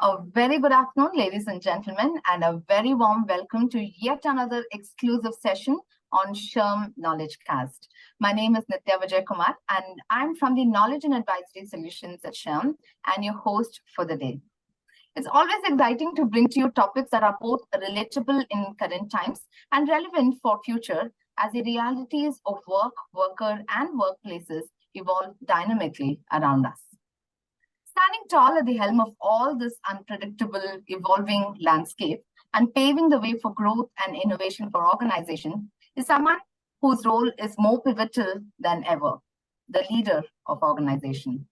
A very good afternoon, ladies and gentlemen, and a very warm welcome to yet another exclusive session on SHRM Knowledge Cast. My name is Nitya Vijay Kumar, and I'm from the Knowledge and Advisory Solutions at SHRM and your host for the day. It's always exciting to bring to you topics that are both relatable in current times and relevant for future as the realities of work, worker, and workplaces evolve dynamically around us. Standing tall at the helm of all this unpredictable, evolving landscape and paving the way for growth and innovation for organization is someone whose role is more pivotal than ever, the leader of organization.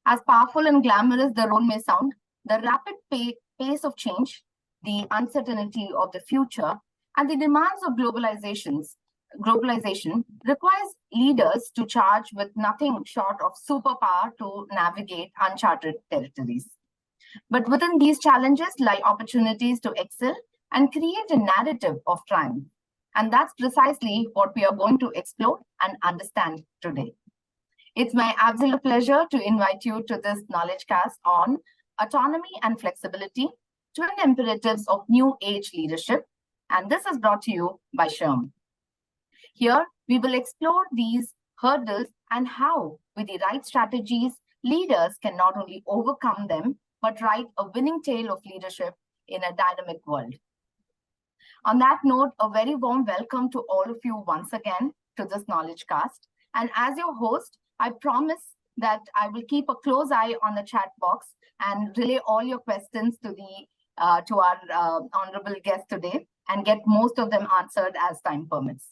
As powerful and glamorous the role may sound, the rapid pace of change, the uncertainty of the future, and the demands of globalization requires leaders to charge with nothing short of superpower to navigate uncharted territories. But within these challenges lie opportunities to excel and create a narrative of triumph. And that's precisely what we are going to explore and understand today. It's my absolute pleasure to invite you to this knowledge cast on autonomy and flexibility, twin imperatives of new age leadership. And this is brought to you by SHRM. Here, we will explore these hurdles and how, with the right strategies, leaders can not only overcome them, but write a winning tale of leadership in a dynamic world. On that note, a very warm welcome to all of you once again to this knowledge cast. And as your host, I promise that I will keep a close eye on the chat box and relay all your questions to our honorable guest today and get most of them answered as time permits.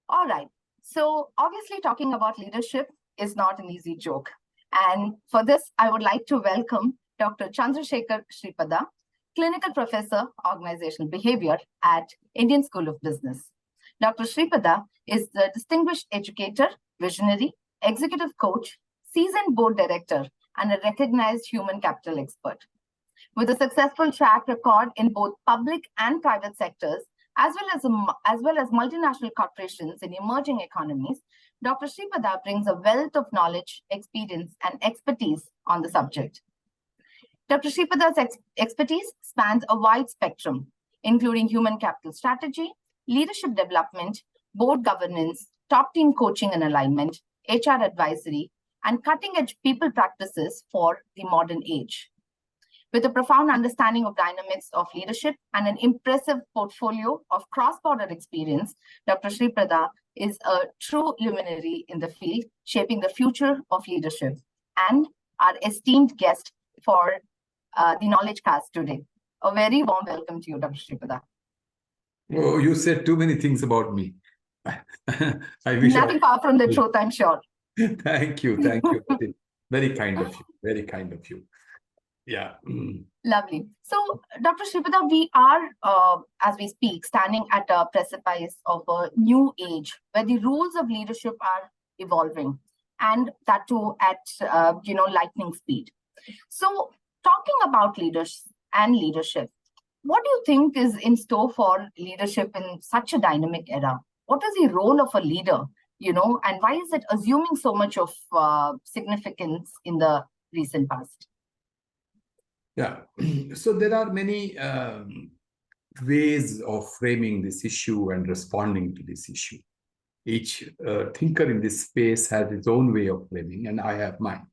All right, so obviously talking about leadership is not an easy joke. And for this, I would like to welcome Dr. Chandrashekhar Sripada, Clinical Professor, Organizational Behavior at Indian School of Business. Dr. Sripada is the distinguished educator, visionary, executive coach, seasoned board director, and a recognized human capital expert. With a successful track record in both public and private sectors, as well as multinational corporations in emerging economies, Dr. Sripada brings a wealth of knowledge, experience, and expertise on the subject. Dr. Sripada's expertise spans a wide spectrum, including human capital strategy, leadership development, board governance, top team coaching and alignment, HR advisory, and cutting-edge people practices for the modern age. With a profound understanding of dynamics of leadership and an impressive portfolio of cross-border experience, Dr. Sripada is a true luminary in the field, shaping the future of leadership, and our esteemed guest for the Knowledge Cast today. A very warm welcome to you, Dr. Sripada. Oh, you said too many things about me. I wish nothing far from the truth, I'm sure. Thank you. Very kind of you. Very kind of you. Yeah. Lovely. So, Dr. Sripada, we are, as we speak, standing at a precipice of a new age where the rules of leadership are evolving, and that too at lightning speed. So, talking about leaders and leadership, what do you think is in store for leadership in such a dynamic era? What is the role of a leader, and why is it assuming so much of significance in the recent past? Yeah, so there are many ways of framing this issue and responding to this issue. Each thinker in this space has his own way of framing, and I have mine.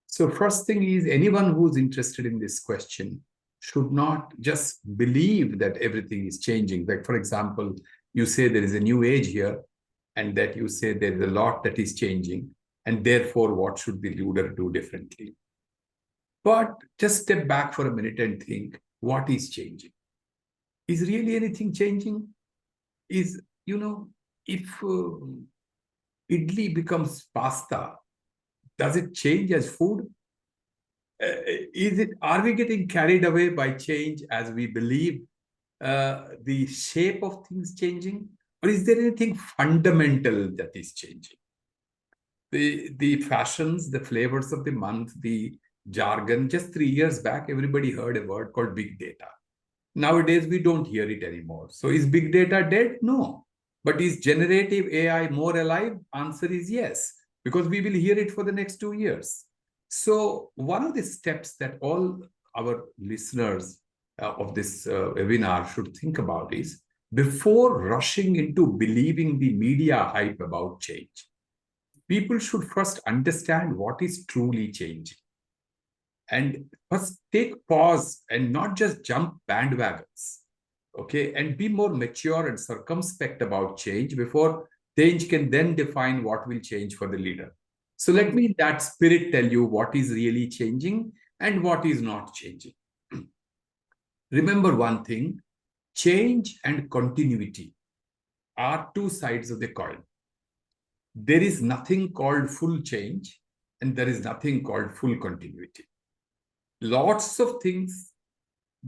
So first thing is, anyone who's interested in this question should not just believe that everything is changing. Like, for example, you say there is a new age here, and that you say there is a lot that is changing, and therefore what should the leader do differently? But just step back for a minute and think, what is changing? Is really anything changing? If idli becomes pasta, does it change as food? Are we getting carried away by change as we believe the shape of things changing? Or is there anything fundamental that is changing? The fashions, the flavors of the month, the jargon. Just 3 years back, everybody heard a word called big data. Nowadays, we don't hear it anymore. So is big data dead? No. But is generative AI more alive? Answer is yes, because we will hear it for the next 2 years. So one of the steps that all our listeners of this webinar should think about is, before rushing into believing the media hype about change, people should first understand what is truly changing. And first take pause and not just jump bandwagons, okay? And be more mature and circumspect about change before change can then define what will change for the leader. So let me in that spirit tell you what is really changing and what is not changing. Remember one thing, change and continuity are two sides of the coin. There is nothing called full change and there is nothing called full continuity. Lots of things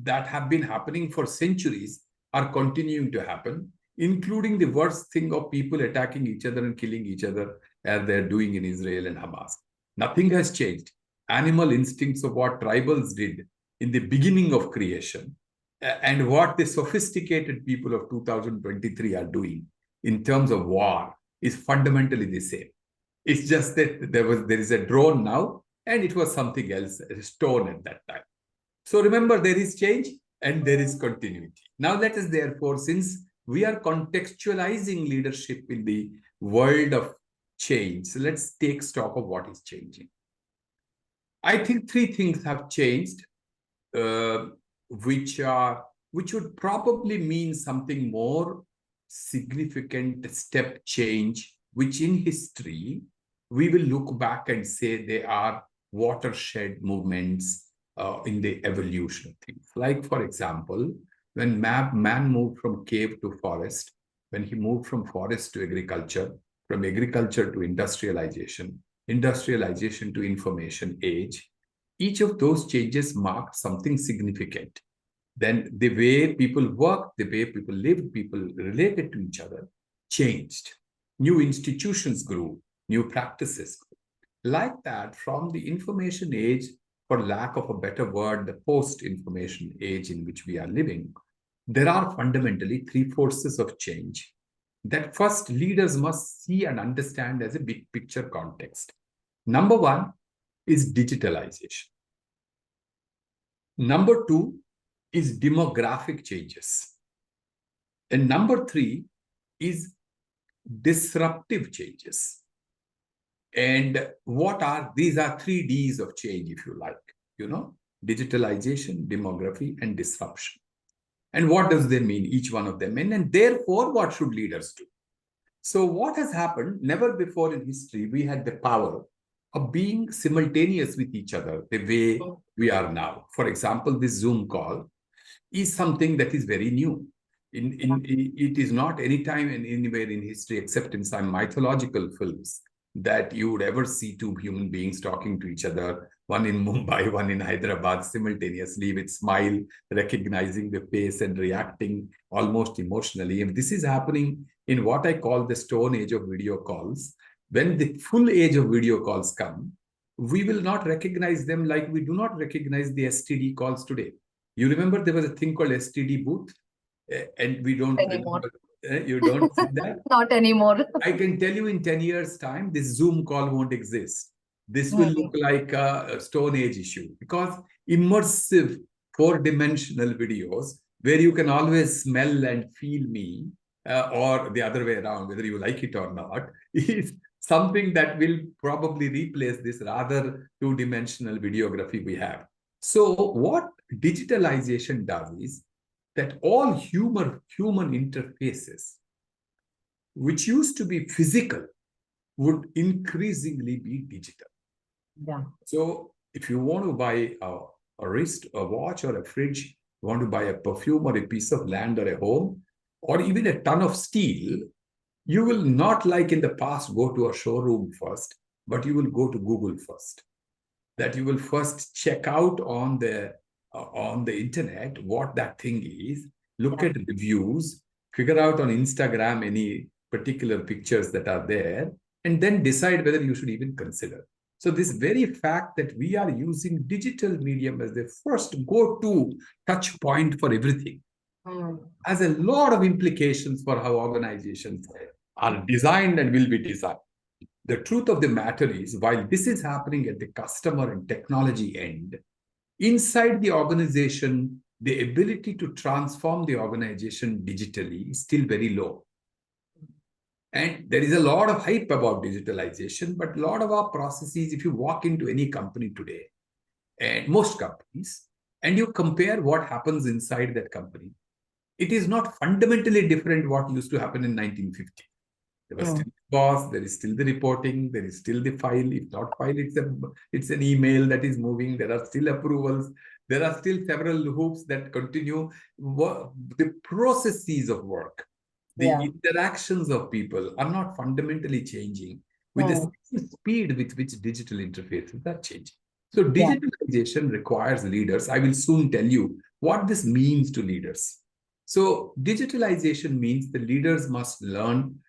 that have been happening for centuries are continuing to happen, including the worst thing of people attacking each other and killing each other as they're doing in Israel and Hamas. Nothing has changed. Animal instincts of what tribals did in the beginning of creation and what the sophisticated people of 2023 are doing in terms of war is fundamentally the same. It's just that there is a drone now, and it was something else, a stone at that time. So remember, there is change and there is continuity. Now let us therefore, since we are contextualizing leadership in the world of change, so let's take stock of what is changing. I think three things have changed, which would probably mean something more significant step change, which in history we will look back and say they are watershed movements in the evolution of things. Like, for example, when man moved from cave to forest, when he moved from forest to agriculture, from agriculture to industrialization, industrialization to information age, each of those changes marked something significant. Then the way people worked, the way people lived, people related to each other changed. New institutions grew, new practices grew. Like that, from the information age, for lack of a better word, the post-information age in which we are living, there are fundamentally three forces of change that first leaders must see and understand as a big picture context. Number one is digitalization. Number two is demographic changes. And number three is disruptive changes. And what are these? Are three Ds of change, if you like, digitalization, demography, and disruption. And what does they mean, each one of them? And therefore, what should leaders do? So what has happened, never before in history, we had the power of being simultaneous with each other the way we are now. For example, this Zoom call is something that is very new. It is not any time and anywhere in history, except in some mythological films, that you would ever see two human beings talking to each other, one in Mumbai, one in Hyderabad, simultaneously with smile, recognizing the face and reacting almost emotionally. And this is happening in what I call the stone age of video calls. When the full age of video calls come, we will not recognize them like we do not recognize the STD calls today. You remember there was a thing called STD booth, and we don't anymore. Remember, you don't see that? Not anymore. I can tell you in 10 years' time, this Zoom call won't exist. This will look like a Stone Age issue, because immersive four-dimensional videos where you can always smell and feel me, or the other way around, whether you like it or not, is something that will probably replace this rather two-dimensional videography we have. So what digitalization does is that all human interfaces, which used to be physical, would increasingly be digital. Yeah. So if you want to buy a wrist, a watch, or a fridge, you want to buy a perfume or a piece of land or a home, or even a ton of steel, you will not, like in the past, go to a showroom first, but you will go to Google first. That you will first check out on the internet what that thing is, look at reviews, figure out on Instagram any particular pictures that are there, and then decide whether you should even consider. So this very fact that we are using digital medium as the first go-to touch point for everything has a lot of implications for how organizations are designed and will be designed. the truth of the matter is, while this is happening at the customer and technology end, inside the organization, the ability to transform the organization digitally is still very low. And there is a lot of hype about digitalization, but a lot of our processes, if you walk into any company today, and most companies, and you compare what happens inside that company, it is not fundamentally different what used to happen in 1950. There was still the boss, there is still the reporting, there is still the file. If not file, it's an email that is moving. There are still approvals. There are still several hoops that continue. The processes of work, the interactions of people are not fundamentally changing with the same speed with which digital interfaces are changing. So digitalization requires leaders. I will soon tell you what this means to leaders. So digitalization means the leaders must learn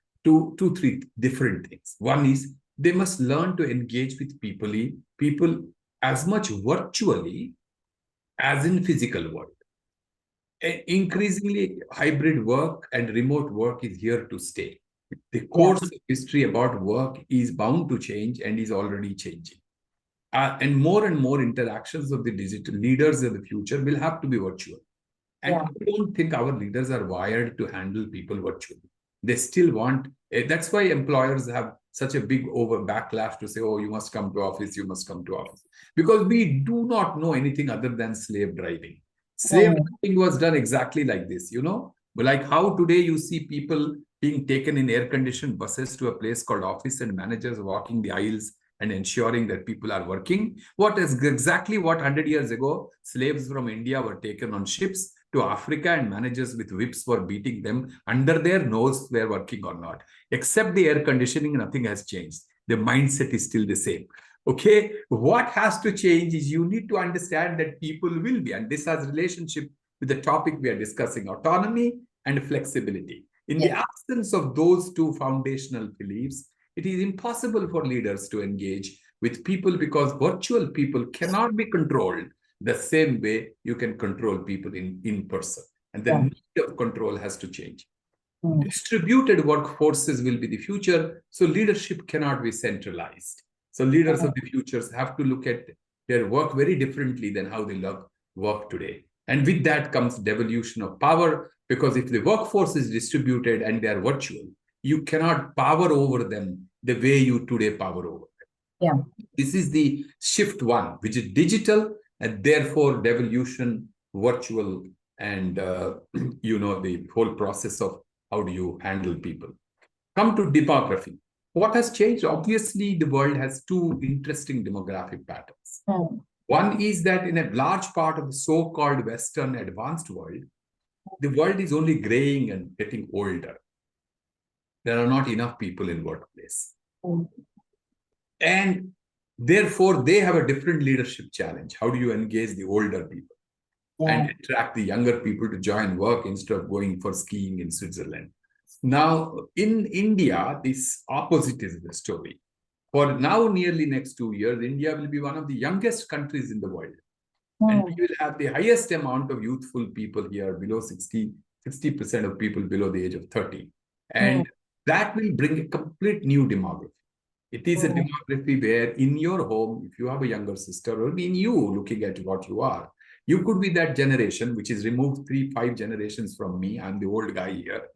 three different things. One is they must learn to engage with people as much virtually as in physical world. Increasingly, hybrid work and remote work is here to stay. The course of history about work is bound to change and is already changing. And more interactions of the digital leaders of the future will have to be virtual. And I don't think our leaders are wired to handle people virtually. They still want, that's why employers have such a big backlash to say, oh, you must come to office, you must come to office. Because we do not know anything other than slave driving. Slave driving was done exactly like this, like how today you see people being taken in air-conditioned buses to a place called office and managers walking the aisles and ensuring that people are working. Exactly what 100 years ago, slaves from India were taken on ships to Africa and managers with whips were beating them under their nose were working or not. Except the air conditioning, nothing has changed. The mindset is still the same. Okay, what has to change is you need to understand that people will be, and this has relationship with the topic we are discussing, autonomy and flexibility. In the absence of those two foundational beliefs, it is impossible for leaders to engage with people because virtual people cannot be controlled the same way you can control people in person. And the need of control has to change. Distributed workforces will be the future, so leadership cannot be centralized. So leaders of the futures have to look at their work very differently than how they work today. And with that comes devolution of power, because if the workforce is distributed and they are virtual, you cannot power over them the way you today power over them. This is the shift one, which is digital, and therefore devolution, virtual, and the whole process of how do you handle people. Come to demography. What has changed? Obviously, the world has two interesting demographic patterns. One is that in a large part of the so-called Western advanced world, the world is only graying and getting older. There are not enough people in workplace. And therefore, they have a different leadership challenge. How do you engage the older people and attract the younger people to join work instead of going for skiing in Switzerland? Now, in India, this opposite is the story. For now, nearly next 2 years, India will be one of the youngest countries in the world. And we will have the highest amount of youthful people here, below 60% of people below the age of 30. And that will bring a complete new demography. It is a demography where in your home, if you have a younger sister, or in you looking at what you are, you could be that generation which is removed 3-5 generations from me. I'm the old guy here.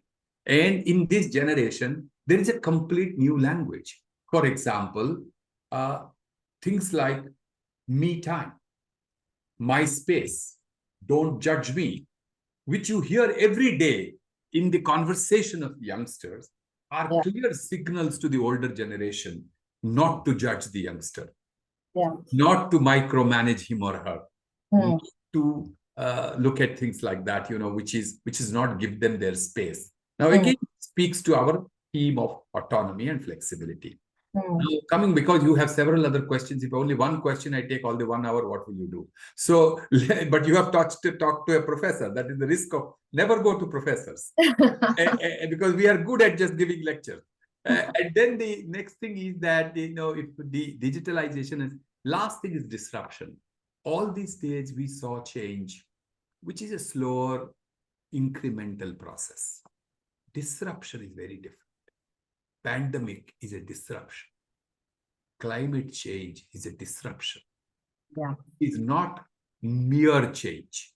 And in this generation, there is a complete new language. For example, things like me time, my space, don't judge me, which you hear every day in the conversation of youngsters, are clear signals to the older generation not to judge the youngster, not to micromanage him or her, not to look at things like that, which is not give them their space. Now, again, speaks to our theme of autonomy and flexibility. Now, because you have several other questions, if only one question I take all the 1 hour, what will you do? So, but you have talked to a professor. That is the risk of never go to professors because we are good at just giving lectures. And then the next thing is that, if the digitalization is, last thing is disruption. All these days we saw change, which is a slower, incremental process. Disruption is very different. Pandemic is a disruption. climate change is a disruption. Yeah. It's not mere change.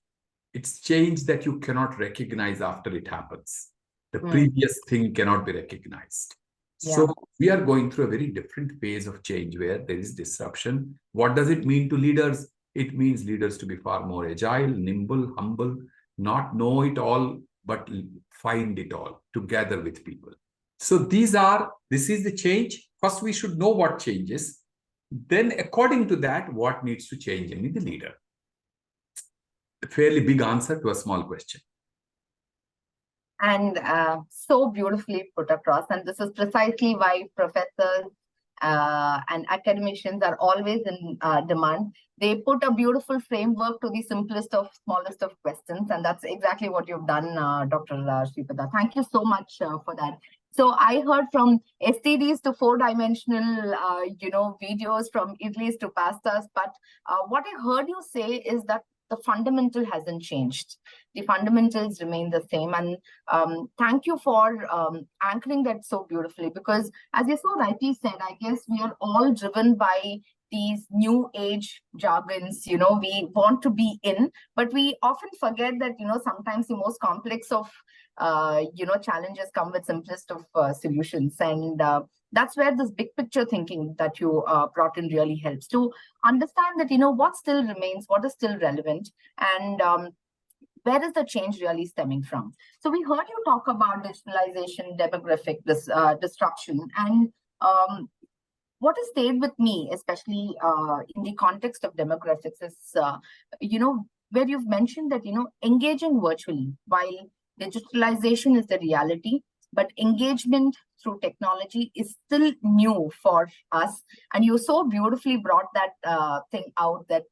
It's change that you cannot recognize after it happens. The previous thing cannot be recognized. Yeah. So we are going through a very different phase of change where there is disruption. What does it mean to leaders? It means leaders to be far more agile, nimble, humble, not know it all, but find it all together with people. So this is the change. First, we should know what changes. Then, according to that, what needs to change in the leader? A fairly big answer to a small question. And so beautifully put across. And this is precisely why professors and academicians are always in demand. They put a beautiful framework to the simplest of smallest of questions. And that's exactly what you've done, Dr. Sripada. Thank you so much for that. So I heard from STDs to four-dimensional, videos, from idlis to pastas. But what I heard you say is that the fundamental hasn't changed. The fundamentals remain the same. And thank you for anchoring that so beautifully, because as you so rightly said, I guess we are all driven by these new age jargons. We want to be in, but we often forget that, sometimes the most complex of, challenges come with simplest of solutions. And that's where this big picture thinking that you brought in really helps to understand that, what still remains, what is still relevant, and where is the change really stemming from? So we heard you talk about digitalization, demographic disruption, and what has stayed with me, especially in the context of demographics, is where you've mentioned that engaging virtually, while digitalization is the reality, but engagement through technology is still new for us. And you so beautifully brought that thing out that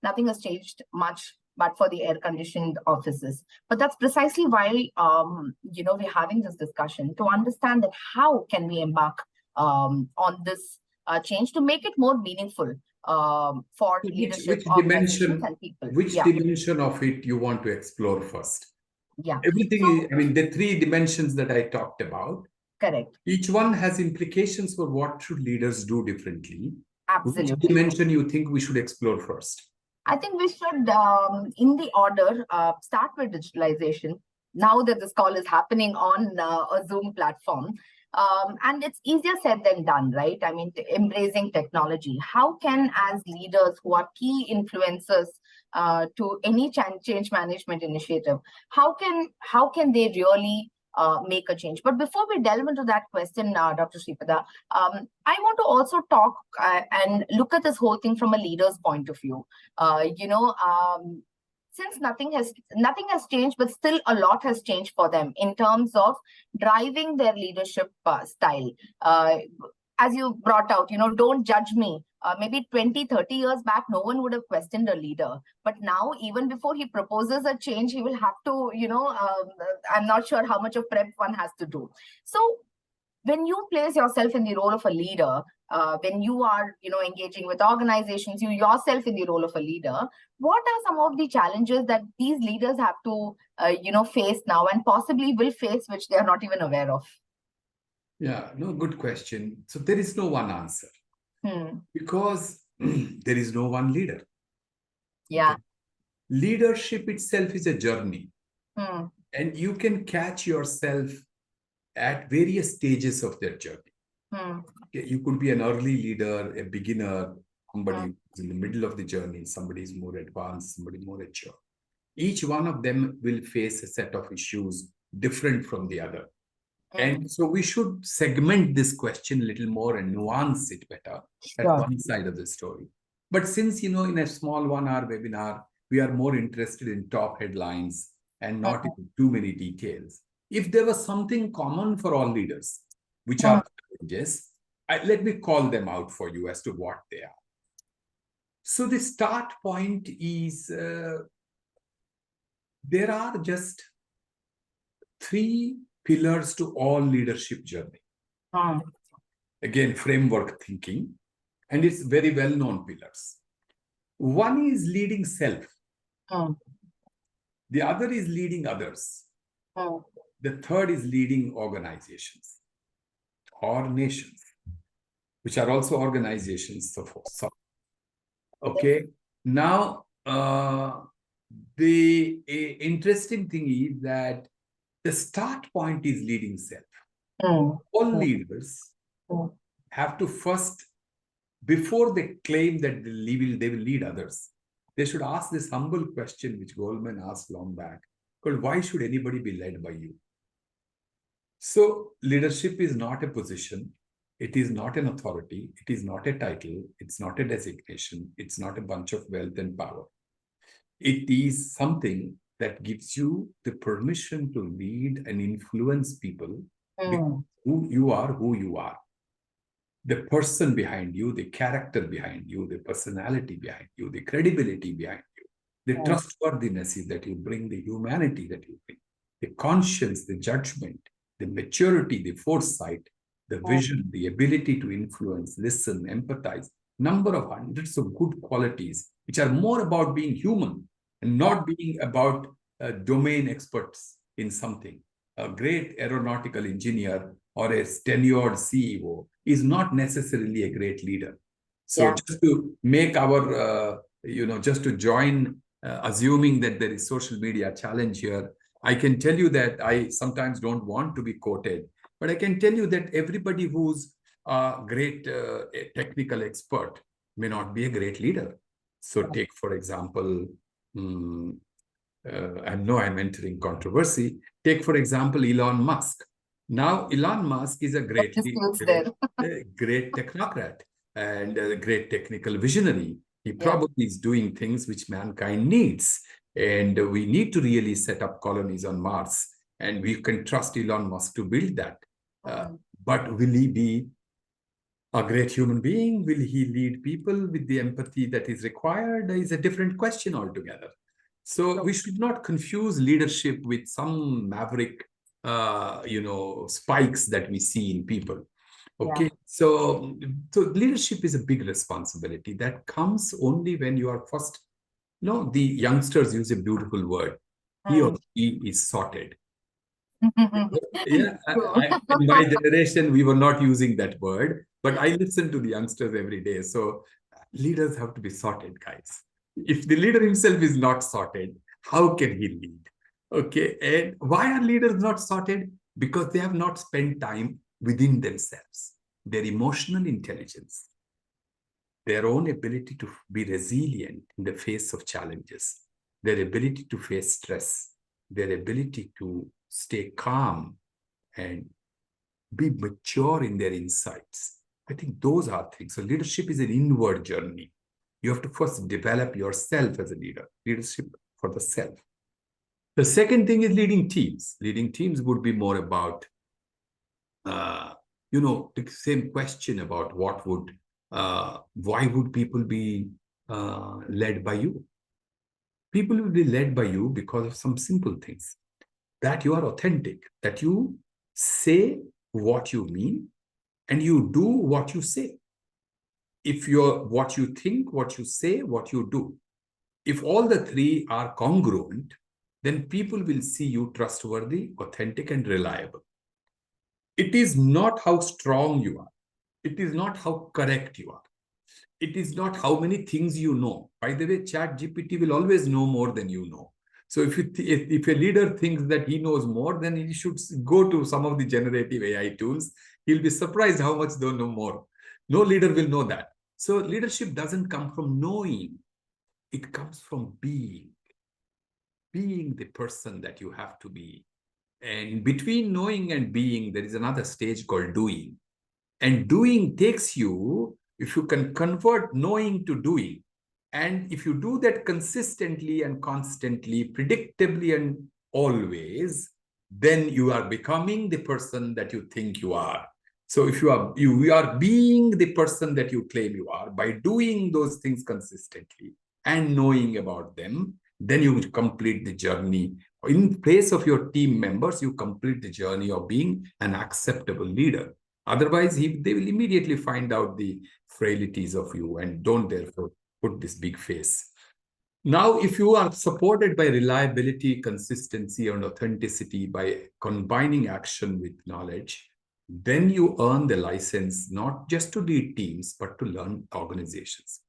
nothing has changed much but for the air-conditioned offices. But that's precisely why we're having this discussion to understand that how can we embark on this change to make it more meaningful for leadership, organizations, and people. Which dimension of it you want to explore first? Yeah. Everything, the three dimensions that I talked about. Correct. Each one has implications for what should leaders do differently. Absolutely. Which dimension you think we should explore first? I think we should, in the order, start with digitalization. Now that this call is happening on a Zoom platform, and it's easier said than done, right? I mean, embracing technology. How can, as leaders who are key influencers to any change management initiative, how can they really make a change? But before we delve into that question, Dr. Sripada, I want to also talk and look at this whole thing from a leader's point of view. Since nothing has changed, but still a lot has changed for them in terms of driving their leadership style. As you brought out, don't judge me. Maybe 20, 30 years back, no one would have questioned a leader. But now, even before he proposes a change, he will have to, I'm not sure how much of prep one has to do. So when you place yourself in the role of a leader, when you are, engaging with organizations, you yourself in the role of a leader, what are some of the challenges that these leaders have to, face now and possibly will face, which they are not even aware of? Yeah, no, good question. So there is no one answer because there is no one leader. Yeah. Okay. Leadership itself is a journey, and you can catch yourself at various stages of their journey. Okay, you could be an early leader, a beginner, somebody who's in the middle of the journey, somebody is more advanced, somebody more mature. Each one of them will face a set of issues different from the other. And so we should segment this question a little more and nuance it better at one side of the story. But since, in a small 1-hour webinar, we are more interested in top headlines and not in too many details. If there was something common for all leaders, which are challenges, let me call them out for you as to what they are. So the start point is there are just 3 pillars to all leadership journey. Again, framework thinking, and it's very well-known pillars. One is leading self. The other is leading others. The third is leading organizations or nations. which are also organizations. So okay. Now, the interesting thing is that the start point is leading self. All leaders have to first, before they claim that they will lead others, they should ask this humble question which Goldman asked long back, called, why should anybody be led by you? So leadership is not a position. It is not an authority. It is not a title. It's not a designation. It's not a bunch of wealth and power. It is something that gives you the permission to lead and influence people because who you are. The person behind you, the character behind you, the personality behind you, the credibility behind you, the trustworthiness that you bring, the humanity that you bring, the conscience, the judgment, the maturity, the foresight, the vision, the ability to influence, listen, empathize, number of hundreds of good qualities, which are more about being human and not being about domain experts in something. A great aeronautical engineer or a tenured CEO is not necessarily a great leader. So just to make our, just to join, assuming that there is social media challenge here, I can tell you that I sometimes don't want to be quoted, but I can tell you that everybody who's a great technical expert may not be a great leader. So take, for example, I know I'm entering controversy. Take, for example, Elon Musk. Now, Elon Musk is a great technocrat and a great technical visionary. He probably is doing things which mankind needs. And we need to really set up colonies on Mars. And we can trust Elon Musk to build that. But will he be a great human being? Will he lead people with the empathy that is required? Is a different question altogether. So we should not confuse leadership with some maverick, spikes that we see in people. Okay, so leadership is a big responsibility that comes only when you are first. No, the youngsters use a beautiful word. He or she is sorted. Yeah, in my generation, we were not using that word, but I listen to the youngsters every day. So leaders have to be sorted, guys. If the leader himself is not sorted, how can he lead? Okay, and why are leaders not sorted? Because they have not spent time within themselves. Their emotional intelligence, their own ability to be resilient in the face of challenges, their ability to face stress, their ability to stay calm and be mature in their insights. I think those are things. So leadership is an inward journey. You have to first develop yourself as a leader, leadership for the self. The second thing is leading teams. Leading teams would be more about, the same question about why would people be led by you? People will be led by you because of some simple things. That you are authentic, that you say what you mean, and you do what you say. If you're what you think, what you say, what you do, if all the three are congruent, then people will see you trustworthy, authentic, and reliable. It is not how strong you are. It is not how correct you are. It is not how many things you know. By the way, ChatGPT will always know more than you know. So if a leader thinks that he knows more, then he should go to some of the generative AI tools. He'll be surprised how much they know more. No leader will know that. So leadership doesn't come from knowing. It comes from being the person that you have to be. And between knowing and being, there is another stage called doing. And doing takes you, if you can convert knowing to doing, and if you do that consistently and constantly, predictably and always, then you are becoming the person that you think you are. So if you are being the person that you claim you are by doing those things consistently and knowing about them, then you will complete the journey. In place of your team members, you complete the journey of being an acceptable leader. Otherwise, they will immediately find out the frailties of you and don't therefore put this big face. Now, if you are supported by reliability, consistency, and authenticity by combining action with knowledge, then you earn the license not just to lead teams, but to learn organizations.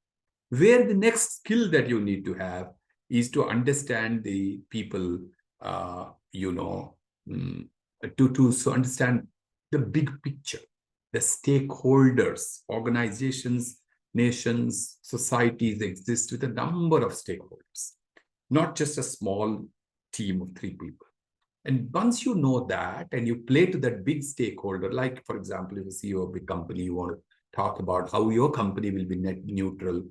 Where the next skill that you need to have is to understand the people, you know, mm, to understand the big picture, the stakeholders, organizations, nations, societies exist with a number of stakeholders, not just a small team of 3 people. And once you know that and you play to that big stakeholder, like, for example, if you CEO of a big company, you want to talk about how your company will be net neutral,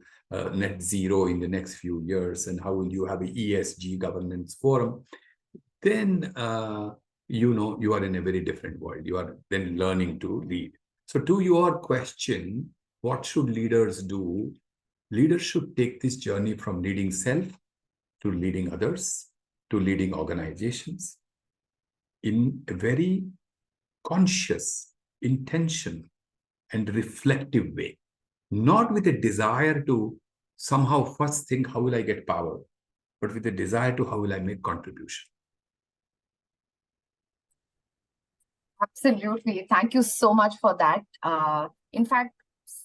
net zero in the next few years, and how will you have an ESG governance forum, then, you are in a very different world. You are then learning to lead. So to your question, what should leaders do? Leaders should take this journey from leading self to leading others to leading organizations in a very conscious, intentional, and reflective way, not with a desire to somehow first think, how will I get power, but with a desire to how will I make contribution. Absolutely. Thank you so much for that. In fact,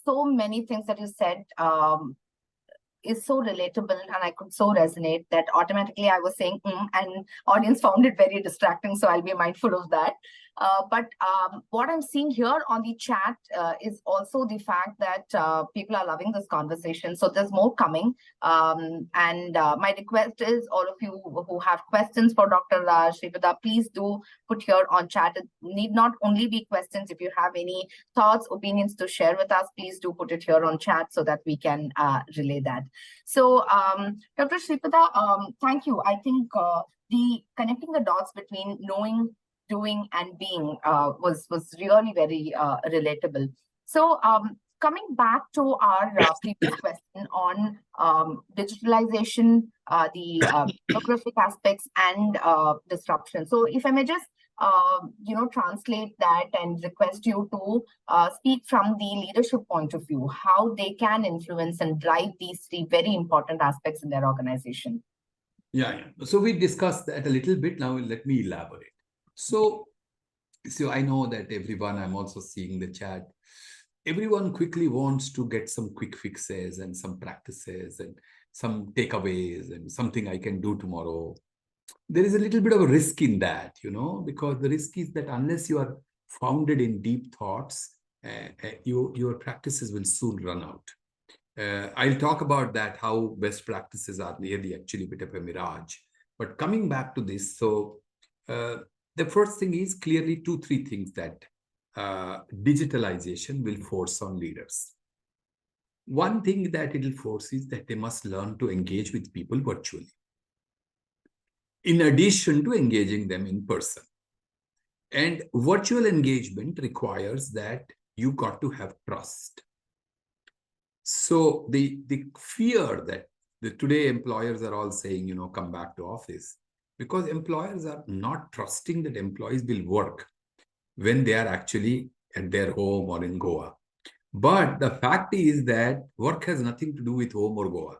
so many things that you said is so relatable and I could so resonate that automatically I was saying, and audience found it very distracting. So I'll be mindful of that. But what I'm seeing here on the chat is also the fact that people are loving this conversation. So there's more coming. And my request is all of you who have questions for Dr. Sripada, please do put here on chat. It need not only be questions. If you have any thoughts, opinions to share with us, please do put it here on chat so that we can relay that. So, Dr. Sripada, thank you. I think the connecting the dots between knowing, doing, and being was really very relatable. So, coming back to our previous question on digitalization, the demographic aspects, and disruption. So, if I may just translate that and request you to speak from the leadership point of view, how they can influence and drive these 3 very important aspects in their organization. Yeah. So we discussed that a little bit. Now let me elaborate. So I know that everyone, I'm also seeing the chat, everyone quickly wants to get some quick fixes and some practices and some takeaways and something I can do tomorrow. There is a little bit of a risk in that, because the risk is that unless you are founded in deep thoughts, your practices will soon run out. I'll talk about that, how best practices are really actually a bit of a mirage. But coming back to this, so the first thing is clearly 2-3 things that digitalization will force on leaders. One thing that it will force is that they must learn to engage with people virtually, in addition to engaging them in person. And virtual engagement requires that you got to have trust. So the fear that today employers are all saying, come back to office, because employers are not trusting that employees will work when they are actually at their home or in Goa. But the fact is that work has nothing to do with home or Goa.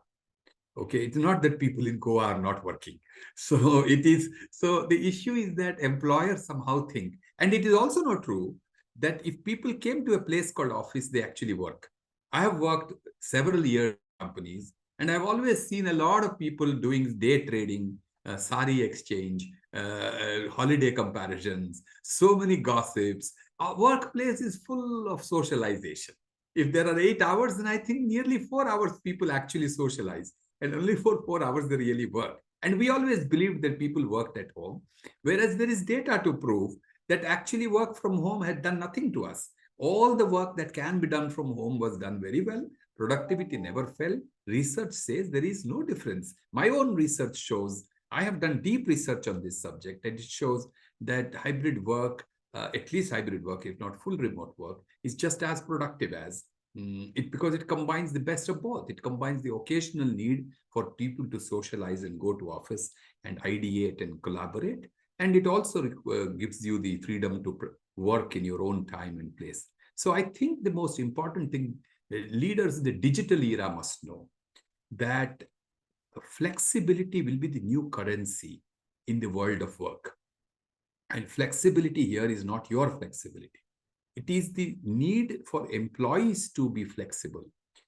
Okay, it's not that people in Goa are not working. So the issue is that employers somehow think, and it is also not true, that if people came to a place called office, they actually work. I have worked several years in companies, and I've always seen a lot of people doing day trading, sari exchange, holiday comparisons, so many gossips. Our workplace is full of socialization. If there are 8 hours, then I think nearly 4 hours people actually socialize. And only for 4 hours they really work. And we always believed that people worked at home, whereas there is data to prove that actually work from home had done nothing to us. All the work that can be done from home was done very well. Productivity never fell. Research says there is no difference. My own research shows, I have done deep research on this subject, and it shows that hybrid work, at least hybrid work, if not full remote work, is just as productive as because it combines the best of both. It combines the occasional need for people to socialize and go to office and ideate and collaborate. And it also gives you the freedom to work in your own time and place. So I think the most important thing leaders in the digital era must know, that flexibility will be the new currency in the world of work. And flexibility here is not your flexibility. It is the need for employees to be flexible.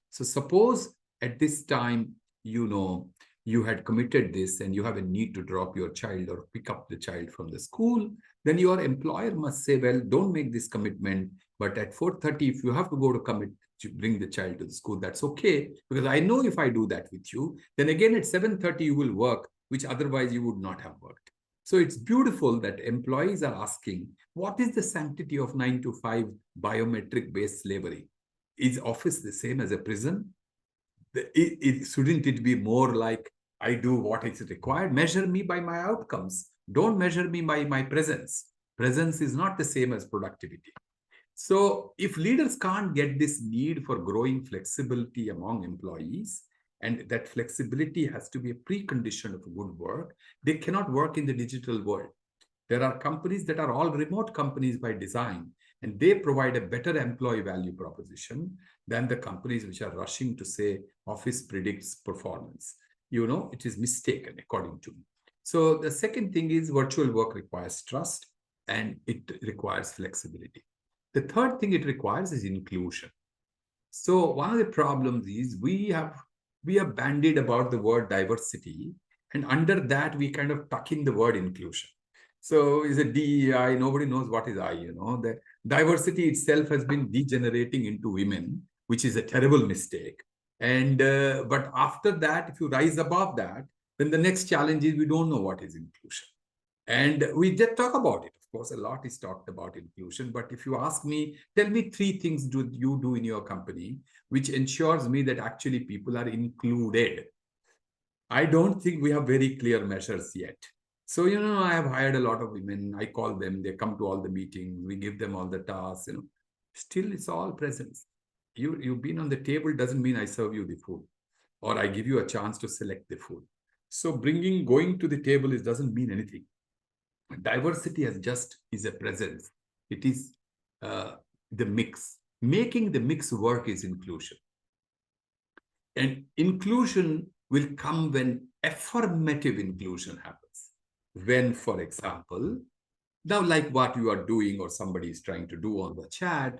So suppose at this time, you had committed this and you have a need to drop your child or pick up the child from the school, then your employer must say, well, don't make this commitment, but at 4:30, if you have to go to commit to bring the child to the school, that's okay, because I know if I do that with you, then again at 7:30 you will work, which otherwise you would not have worked. So it's beautiful that employees are asking, what is the sanctity of 9 to 5 biometric-based slavery? Is office the same as a prison? Shouldn't it be more like, I do what is required? Measure me by my outcomes. Don't measure me by my presence. Presence is not the same as productivity. So if leaders can't get this need for growing flexibility among employees, and that flexibility has to be a precondition of good work, they cannot work in the digital world. There are companies that are all remote companies by design, and they provide a better employee value proposition than the companies which are rushing to say office predicts performance. It is mistaken according to me. So the second thing is virtual work requires trust and it requires flexibility. The third thing it requires is inclusion. So one of the problems is we have bandied about the word diversity, and under that we kind of tuck in the word inclusion. So is it DEI? Nobody knows what is I. The diversity itself has been degenerating into women, which is a terrible mistake. And but after that, if you rise above that, then the next challenge is we don't know what is inclusion. And we just talk about it. Of course, a lot is talked about inclusion. But if you ask me, tell me 3 things do you do in your company which ensures me that actually people are included. I don't think we have very clear measures yet. So, I have hired a lot of women. I call them, they come to all the meetings, we give them all the tasks, Still, it's all presence. You've been on the table doesn't mean I serve you the food or I give you a chance to select the food. So going to the table doesn't mean anything. Diversity is a presence. It is the mix. Making the mix work is inclusion. And inclusion will come when affirmative inclusion happens. When, for example, now like what you are doing or somebody is trying to do on the chat,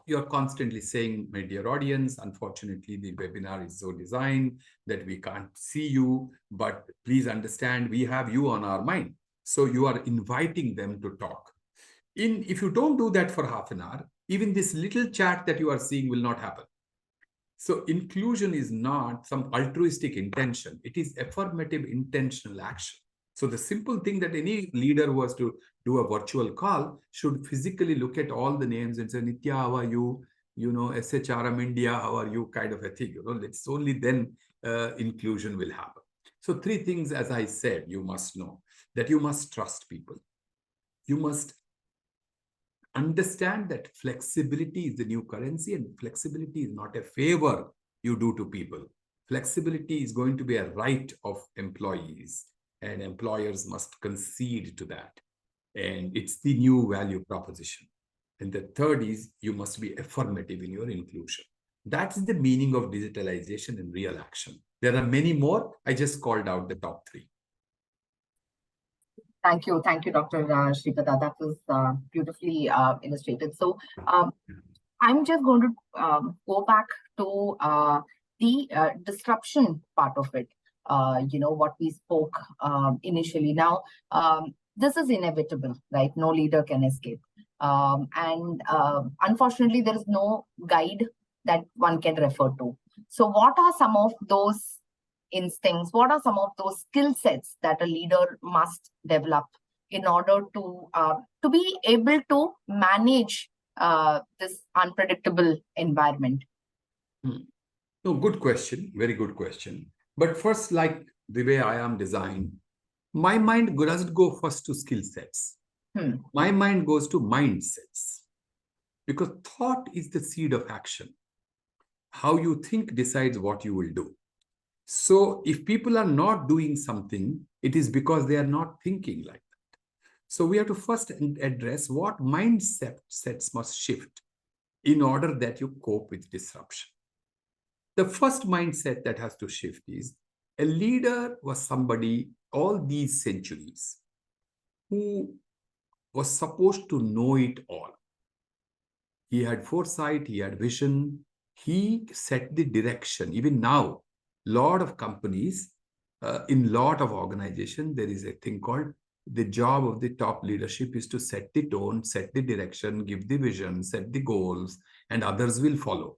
you're constantly saying, my dear audience, unfortunately, the webinar is so designed that we can't see you, but please understand we have you on our mind. So you are inviting them to talk. If you don't do that for half an hour, even this little chat that you are seeing will not happen. So inclusion is not some altruistic intention. It is affirmative intentional action. So the simple thing that any leader was to do a virtual call should physically look at all the names and say, Nitya, how are you? SHRM India, how are you? Kind of a thing. It's only then inclusion will happen. So 3 things, as I said, you must know that you must trust people. You must understand that flexibility is the new currency, and flexibility is not a favor you do to people. Flexibility is going to be a right of employees, and employers must concede to that. And it's the new value proposition. And the third is you must be affirmative in your inclusion. That's the meaning of digitalization in real action. There are many more. I just called out the top 3. Thank you, Dr. Sripada. That was beautifully illustrated. So I'm just going to go back to the disruption part of it. What we spoke initially. Now, this is inevitable, right? No leader can escape. And unfortunately, there is no guide that one can refer to. So what are some of those instincts? What are some of those skill sets that a leader must develop in order to be able to manage this unpredictable environment? No, good question. Very good question. But first, like the way I am designed, my mind doesn't go first to skill sets. My mind goes to mindsets. Because thought is the seed of action. How you think decides what you will do. So if people are not doing something, it is because they are not thinking like that. So we have to first address what mindsets must shift in order that you cope with disruption. The first mindset that has to shift is a leader was somebody all these centuries who was supposed to know it all. He had foresight, he had vision, he set the direction. Even now, lot of companies, in lot of organization, there is a thing called the job of the top leadership is to set the tone, set the direction, give the vision, set the goals, and others will follow.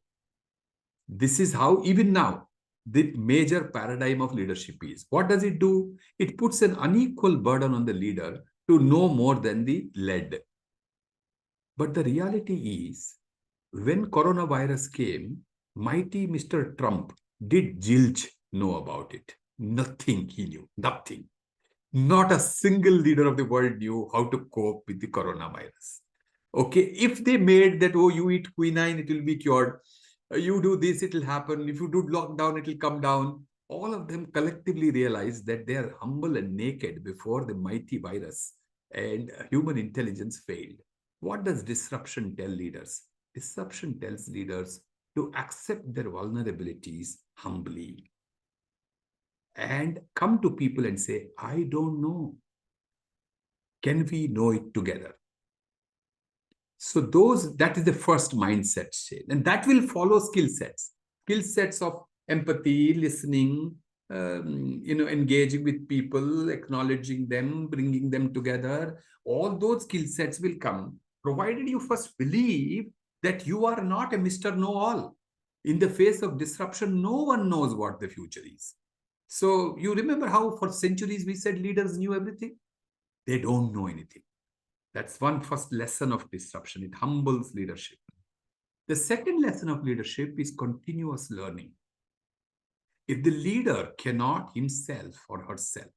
This is how, even now, the major paradigm of leadership is. What does it do? It puts an unequal burden on the leader to know more than the led. But the reality is, when coronavirus came, mighty Mr. Trump did Zilch know about it. Nothing he knew, nothing. Not a single leader of the world knew how to cope with the coronavirus. Okay, if they made that, oh, you eat quinine, it will be cured. You do this, it will happen. If you do lockdown, it will come down. All of them collectively realized that they are humble and naked before the mighty virus, and human intelligence failed. What does disruption tell leaders? Disruption tells leaders to accept their vulnerabilities humbly and come to people and say, I don't know. Can we know it together? So that is the first mindset change. And that will follow skill sets of empathy, listening, engaging with people, acknowledging them, bringing them together. All those skill sets will come, provided you first believe that you are not a Mr. Know-all. In the face of disruption, no one knows what the future is. So you remember how for centuries we said leaders knew everything? They don't know anything. That's one first lesson of disruption. It humbles leadership. The second lesson of leadership is continuous learning. If the leader cannot himself or herself,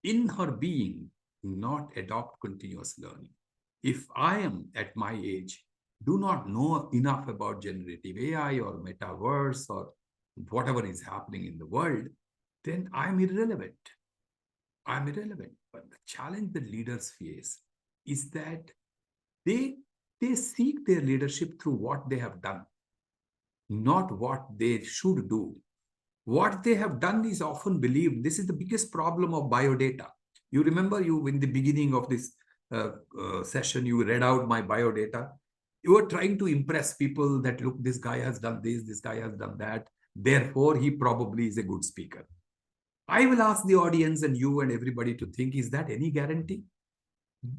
in her being, not adopt continuous learning. If I am at my age, do not know enough about generative AI or metaverse or whatever is happening in the world, then I'm irrelevant. I'm irrelevant. But the challenge that leaders face is that they seek their leadership through what they have done, not what they should do. What they have done is often believed. This is the biggest problem of biodata. You remember you in the beginning of this session, you read out my biodata. You were trying to impress people that, look, this guy has done this guy has done that. Therefore, he probably is a good speaker. I will ask the audience and you and everybody to think, is that any guarantee?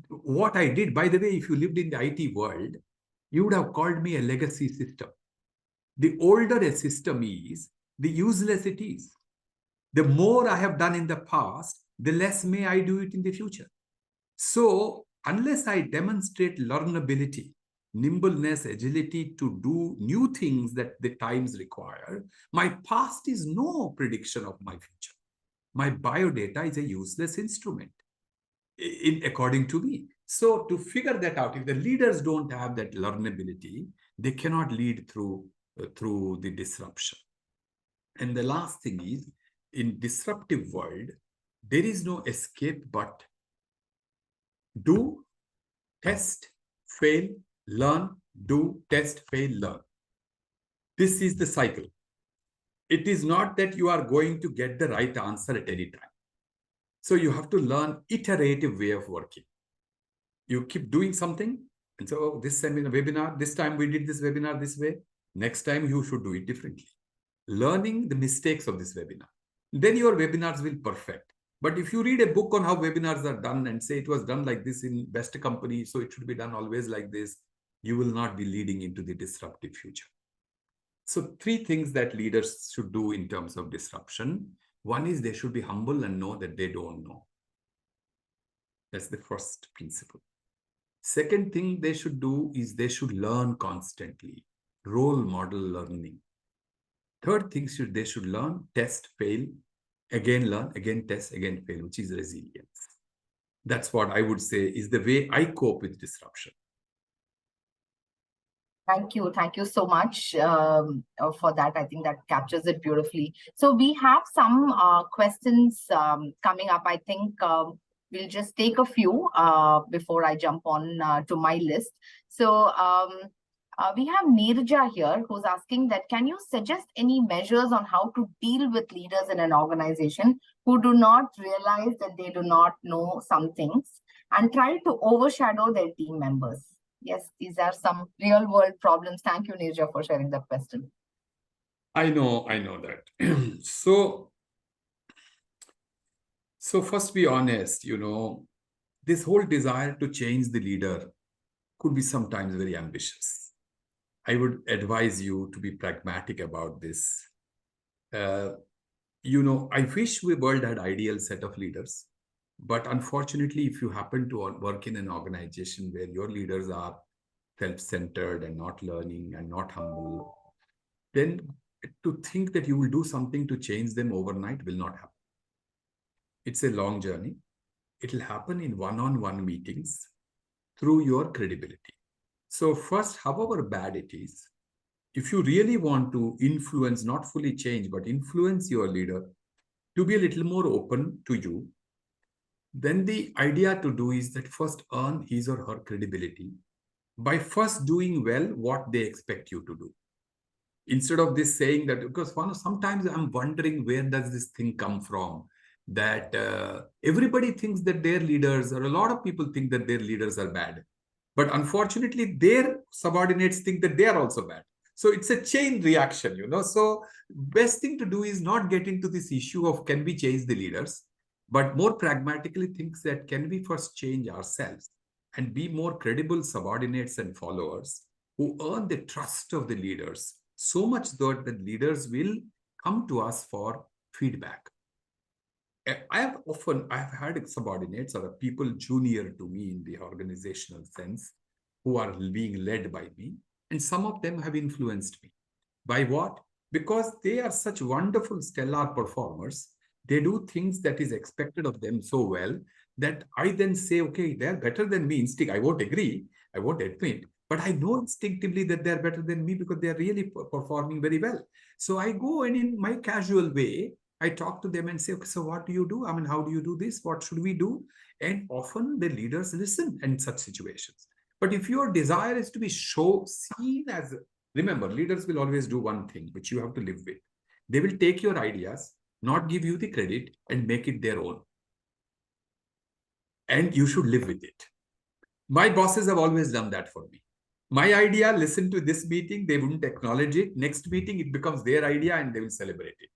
What I did, by the way, if you lived in the IT world, you would have called me a legacy system. The older a system is, the useless it is. The more I have done in the past, the less may I do it in the future. So unless I demonstrate learnability, nimbleness, agility to do new things that the times require, my past is no prediction of my future. My biodata is a useless instrument, according to me. So to figure that out, if the leaders don't have that learnability, they cannot lead through the disruption. And the last thing is, in disruptive world, there is no escape but do, test, fail, learn, do, test, fail, learn. This is the cycle. It is not that you are going to get the right answer at any time. So you have to learn iterative way of working. You keep doing something, and so, oh, this webinar, this time we did this webinar this way. Next time you should do it differently. Learning the mistakes of this webinar. Then your webinars will perfect. But if you read a book on how webinars are done and say it was done like this in best company, so it should be done always like this, you will not be leading into the disruptive future. So 3 things that leaders should do in terms of disruption. One is they should be humble and know that they don't know. That's the first principle. Second thing they should do is they should learn constantly. Role model learning. Third thing they should learn, test, fail, again learn, again test, again fail, which is resilience. That's what I would say is the way I cope with disruption. Thank you. Thank you so much for that. I think that captures it beautifully. So we have some questions coming up. I think we'll just take a few before I jump on to my list. So we have Neerja here who's asking that, can you suggest any measures on how to deal with leaders in an organization who do not realize that they do not know some things and try to overshadow their team members? Yes, these are some real world problems. Thank you, Nirja, for sharing that question. I know that. So first be honest, this whole desire to change the leader could be sometimes very ambitious. I would advise you to be pragmatic about this. Uh, I wish the world had ideal set of leaders, but unfortunately, if you happen to work in an organization where your leaders are self-centered and not learning and not humble, then to think that you will do something to change them overnight will not happen. It's a long journey. It will happen in one-on-one meetings through your credibility. So first, however bad it is, if you really want to influence, not fully change, but influence your leader to be a little more open to you, then the idea to do is that first earn his or her credibility by first doing well what they expect you to do. Instead of this saying that, because sometimes I'm wondering where does this thing come from, that everybody thinks that their leaders, or a lot of people think that their leaders are bad. But unfortunately, their subordinates think that they are also bad. So it's a chain reaction, So best thing to do is not get into this issue of can we change the leaders, but more pragmatically thinks that can we first change ourselves and be more credible subordinates and followers who earn the trust of the leaders, so much that the leaders will come to us for feedback. I've had subordinates or people junior to me in the organizational sense who are being led by me, and some of them have influenced me. By what? Because they are such wonderful, stellar performers. They do things that is expected of them so well that I then say, okay, they're better than me. I won't agree, I won't admit, but I know instinctively that they're better than me because they're really performing very well. So I go and in my casual way, I talk to them and say, okay, so what do you do? I mean, how do you do this? What should we do? And often the leaders listen in such situations. But if your desire is to be seen as, remember, leaders will always do one thing, which you have to live with. They will take your ideas, not give you the credit, and make it their own. And you should live with it. My bosses have always done that for me. My idea, listen to this meeting, they wouldn't acknowledge it. Next meeting, it becomes their idea and they will celebrate it.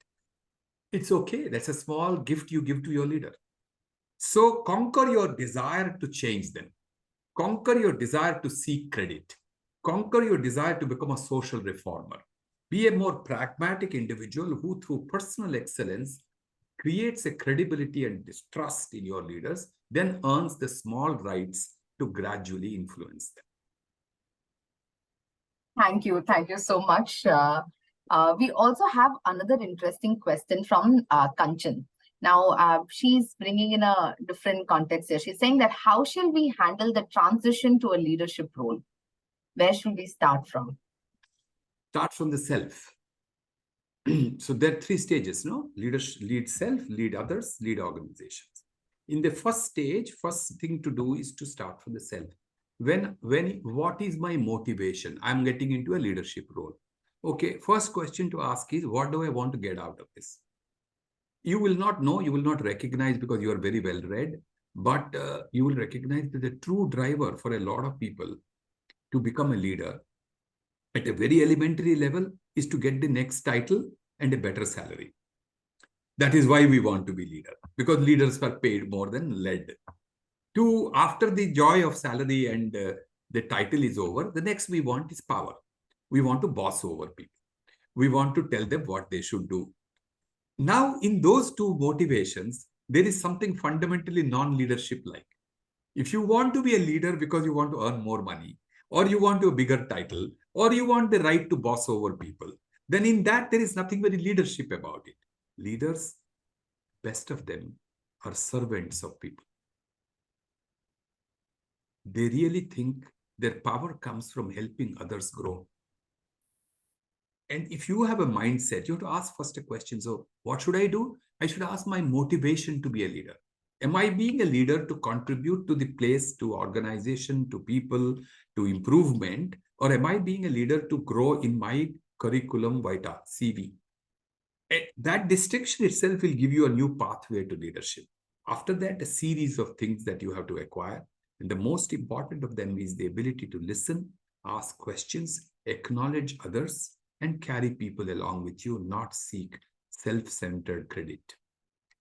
It's okay. That's a small gift you give to your leader. So conquer your desire to change them. Conquer your desire to seek credit. Conquer your desire to become a social reformer. Be a more pragmatic individual who, through personal excellence, creates a credibility and distrust in your leaders, then earns the small rights to gradually influence them. Thank you. Thank you so much. We also have another interesting question from Kanchan. Now, she's bringing in a different context here. She's saying that how shall we handle the transition to a leadership role? Where should we start from? Start from the self. So there are 3 stages, no? Leadership, lead self, lead others, lead organizations. In the first stage, first thing to do is to start from the self. What is my motivation? I'm getting into a leadership role. Okay, first question to ask is, what do I want to get out of this? You will not know, you will not recognize because you are very well read, but you will recognize that the true driver for a lot of people to become a leader at a very elementary level is to get the next title and a better salary. That is why we want to be leader, because leaders are paid more than led. After the joy of salary and the title is over, the next we want is power. We want to boss over people. We want to tell them what they should do. Now, in those 2 motivations, there is something fundamentally non-leadership like. If you want to be a leader because you want to earn more money, or you want a bigger title, or you want the right to boss over people, then in that there is nothing very leadership about it. Leaders, best of them, are servants of people. They really think their power comes from helping others grow. And if you have a mindset, you have to ask first a question. So what should I do? I should ask my motivation to be a leader. Am I being a leader to contribute to the place, to organization, to people, to improvement? Or am I being a leader to grow in my curriculum vitae, CV? And that distinction itself will give you a new pathway to leadership. After that, a series of things that you have to acquire. And the most important of them is the ability to listen, ask questions, acknowledge others, and carry people along with you, not seek self-centered credit.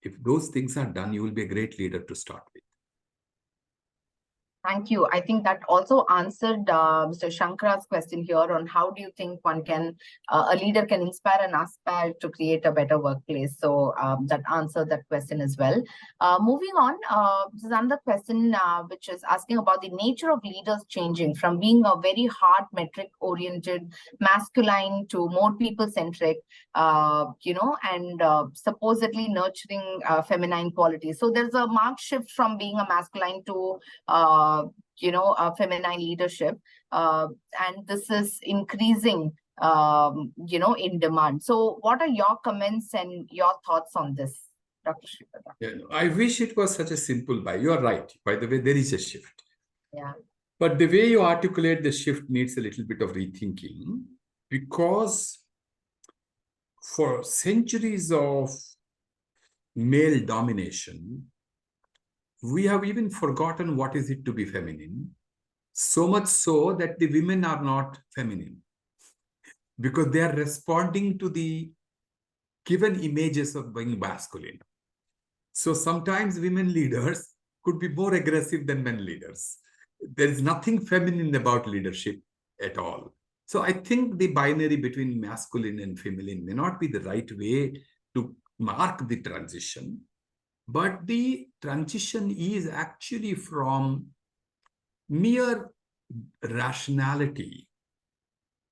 If those things are done, you will be a great leader to start with. Thank you. I think that also answered Mr. Shankar's question here on how do you think a leader can inspire and aspire to create a better workplace. So that answered that question as well. Moving on, this is another question which is asking about the nature of leaders changing from being a very hard metric-oriented, masculine to more people-centric, and supposedly nurturing feminine qualities. So there's a marked shift from being a masculine to feminine leadership, and this is increasing, in demand. So what are your comments and your thoughts on this, Dr. Sripada? Yeah, I wish it was such a simple buy. You are right. By the way, there is a shift. Yeah. But the way you articulate the shift needs a little bit of rethinking, because for centuries of male domination, we have even forgotten what is it to be feminine. So much so that the women are not feminine, because they are responding to the given images of being masculine. So sometimes women leaders could be more aggressive than men leaders. There is nothing feminine about leadership at all. So I think the binary between masculine and feminine may not be the right way to mark the transition, but the transition is actually from mere rationality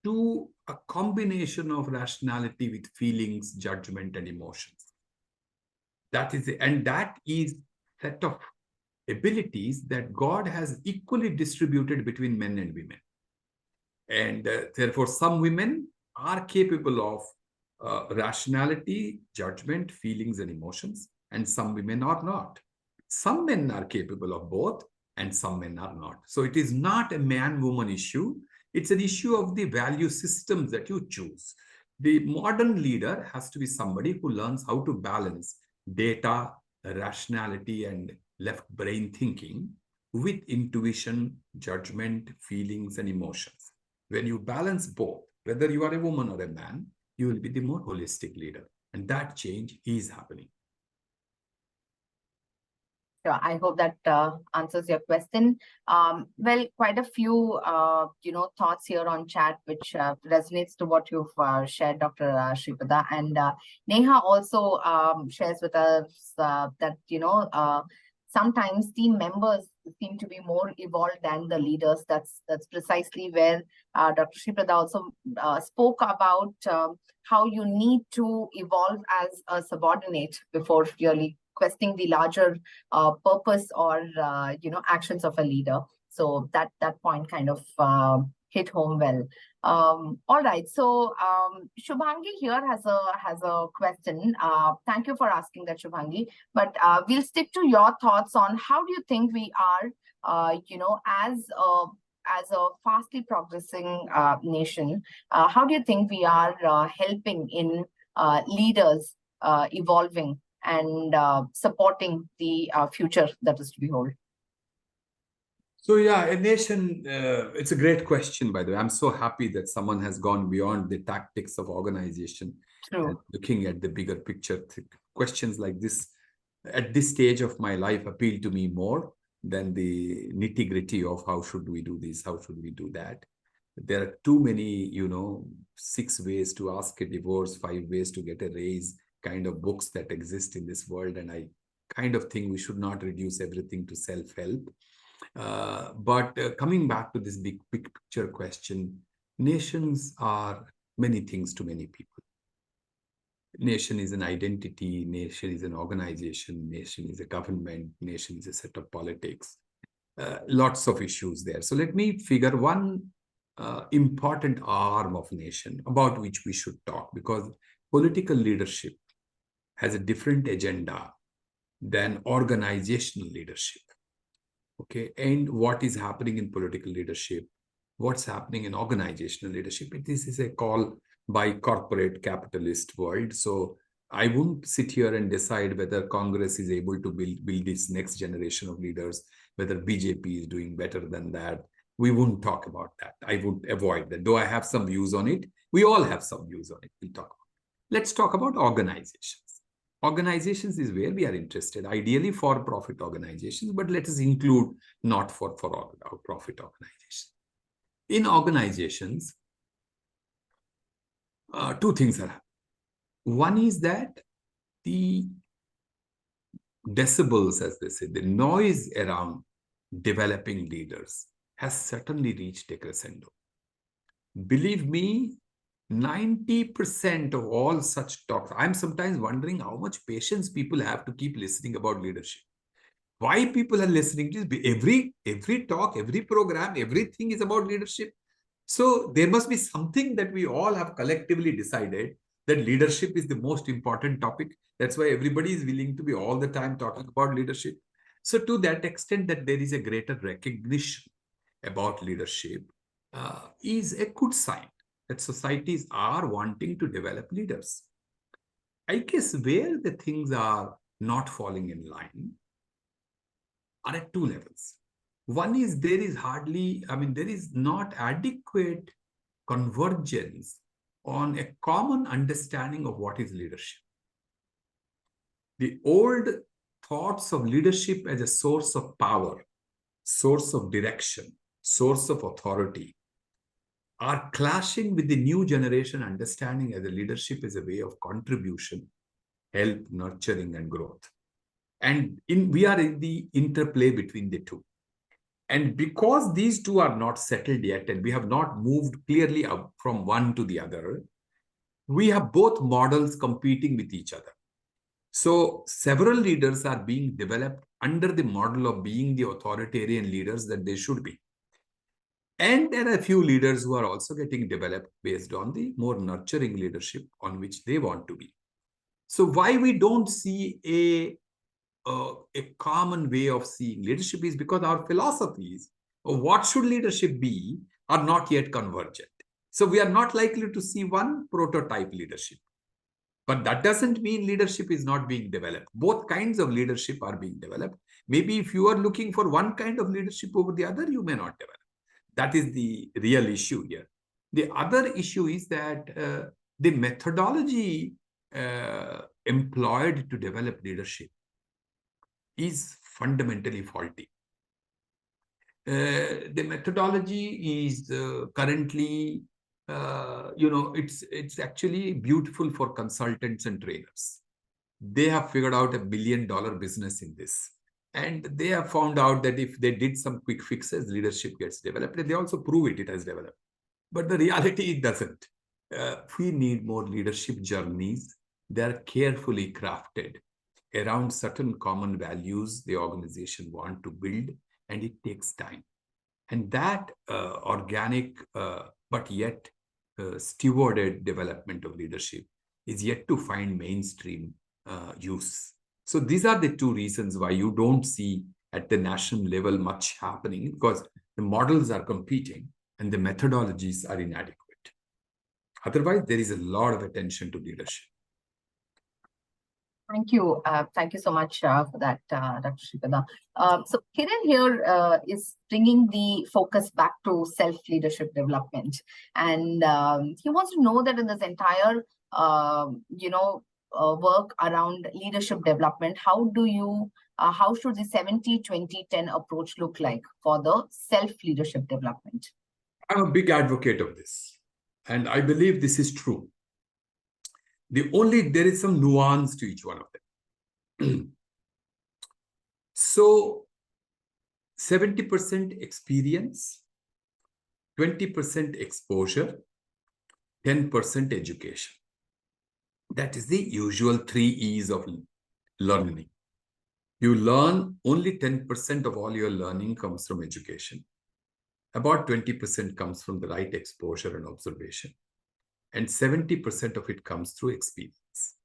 to a combination of rationality with feelings, judgment, and emotions. That is set of abilities that God has equally distributed between men and women. And therefore, some women are capable of rationality, judgment, feelings, and emotions, and some women are not. Some men are capable of both, and some men are not. So it is not a man-woman issue. It's an issue of the value systems that you choose. The modern leader has to be somebody who learns how to balance data, rationality, and left brain thinking with intuition, judgment, feelings, and emotions. When you balance both, whether you are a woman or a man, you will be the more holistic leader. And that change is happening. Sure. I hope that answers your question. Well, quite a few, thoughts here on chat, which resonates to what you've shared, Dr. Sripada. And Neha also shares with us that, sometimes team members seem to be more evolved than the leaders. That's precisely where Dr. Sripada also spoke about how you need to evolve as a subordinate before really questioning the larger purpose or actions of a leader. So that point kind of hit home well. All right. So Shubhangi here has a question. Thank you for asking that, Shubhangi. But we'll stick to your thoughts on how do you think we are, as a fastly progressing nation, how do you think we are helping in leaders evolving and supporting the future that is to behold? So yeah, a nation, it's a great question, by the way. I'm so happy that someone has gone beyond the tactics of organization. True. And looking at the bigger picture. Questions like this at this stage of my life appeal to me more than the nitty-gritty of how should we do this, how should we do that. There are too many, 6 ways to ask a divorce, 5 ways to get a raise kind of books that exist in this world. And I kind of think we should not reduce everything to self-help. But coming back to this big picture question, nations are many things to many people. Nation is an identity, nation is an organization, nation is a government, nation is a set of politics. Lots of issues there. So let me figure one important arm of nation about which we should talk, because political leadership has a different agenda than organizational leadership. Okay, and what is happening in political leadership, what's happening in organizational leadership, this is a call by corporate capitalist world. So I won't sit here and decide whether Congress is able to build this next generation of leaders, whether BJP is doing better than that. We wouldn't talk about that. I would avoid that. Though I have some views on it, we all have some views on it. We'll talk about it. Let's talk about organizations. Organizations is where we are interested, ideally for-profit organizations, but let us include not for-profit organizations. In organizations, two things are happening. One is that the decibels, as they say, the noise around developing leaders has certainly reached a crescendo. Believe me, 90% of all such talks, I'm sometimes wondering how much patience people have to keep listening about leadership. Why people are listening to this? Every talk, every program, everything is about leadership. So there must be something that we all have collectively decided that leadership is the most important topic. That's why everybody is willing to be all the time talking about leadership. So to that extent that there is a greater recognition about leadership is a good sign that societies are wanting to develop leaders. I guess where the things are not falling in line are at two levels. One is there is not adequate convergence on a common understanding of what is leadership. The old thoughts of leadership as a source of power, source of direction, source of authority are clashing with the new generation understanding as a leadership is a way of contribution, help, nurturing, and growth. And we are in the interplay between the two. And because these two are not settled yet, and we have not moved clearly up from one to the other, we have both models competing with each other. So several leaders are being developed under the model of being the authoritarian leaders that they should be. And there are a few leaders who are also getting developed based on the more nurturing leadership on which they want to be. So why we don't see a common way of seeing leadership is because our philosophies of what should leadership be are not yet convergent. So we are not likely to see one prototype leadership. But that doesn't mean leadership is not being developed. Both kinds of leadership are being developed. Maybe if you are looking for one kind of leadership over the other, you may not develop. That is the real issue here. The other issue is that the methodology employed to develop leadership is fundamentally faulty. The methodology is currently, it's actually beautiful for consultants and trainers. They have figured out $1 billion business in this. And they have found out that if they did some quick fixes, leadership gets developed. And they also prove it has developed. But the reality, it doesn't. We need more leadership journeys. They are carefully crafted around certain common values the organization want to build, and it takes time. And that organic but yet stewarded development of leadership is yet to find mainstream use. So these are the two reasons why you don't see at the national level much happening, because the models are competing and the methodologies are inadequate. Otherwise, there is a lot of attention to leadership. Thank you. Thank you so much for that, Dr. Sripada. So Kiran here is bringing the focus back to self-leadership development. And he wants to know that in this entire, work around leadership development, how should the 70-20-10 approach look like for the self-leadership development? I'm a big advocate of this, and I believe this is true. There is some nuance to each one of them. So 70% experience, 20% exposure, 10% education. That is the usual 3 E's of learning. You learn, only 10% of all your learning comes from education. About 20% comes from the right exposure and observation. And 70% of it comes through experience.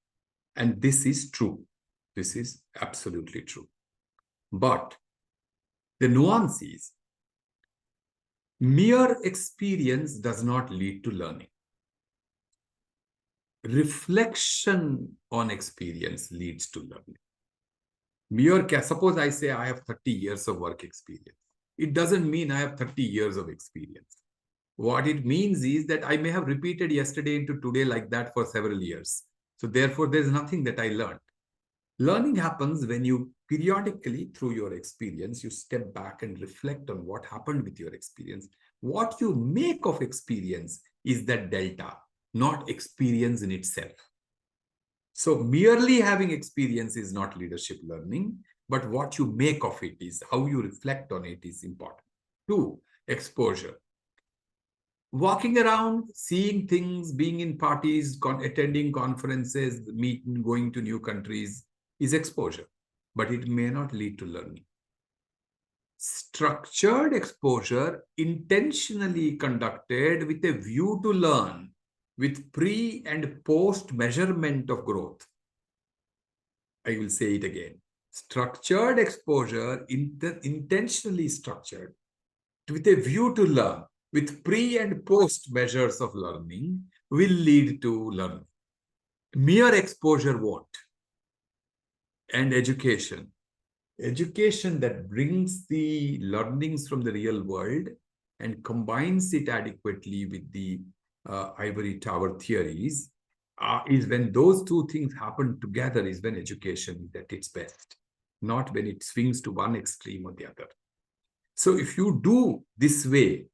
And this is true. This is absolutely true. But the nuance is, mere experience does not lead to learning. reflection on experience leads to learning. Suppose I say I have 30 years of work experience. It doesn't mean I have 30 years of experience. What it means is that I may have repeated yesterday into today like that for several years. So therefore, there's nothing that I learned. Learning happens when you periodically, through your experience, you step back and reflect on what happened with your experience. What you make of experience is that delta, not experience in itself. So merely having experience is not leadership learning, but what you make of it is, how you reflect on it is important. 2, exposure. Walking around, seeing things, being in parties, attending conferences, meeting, going to new countries is exposure, but it may not lead to learning. Structured exposure, intentionally conducted with a view to learn, with pre and post measurement of growth. I will say it again. Structured exposure, intentionally structured, with a view to learn, with pre and post measures of learning, will lead to learning. Mere exposure won't. And education. Education that brings the learnings from the real world and combines it adequately with the ivory tower theories is when those two things happen together, is when education is at its best, not when it swings to one extreme or the other. So if you do this way,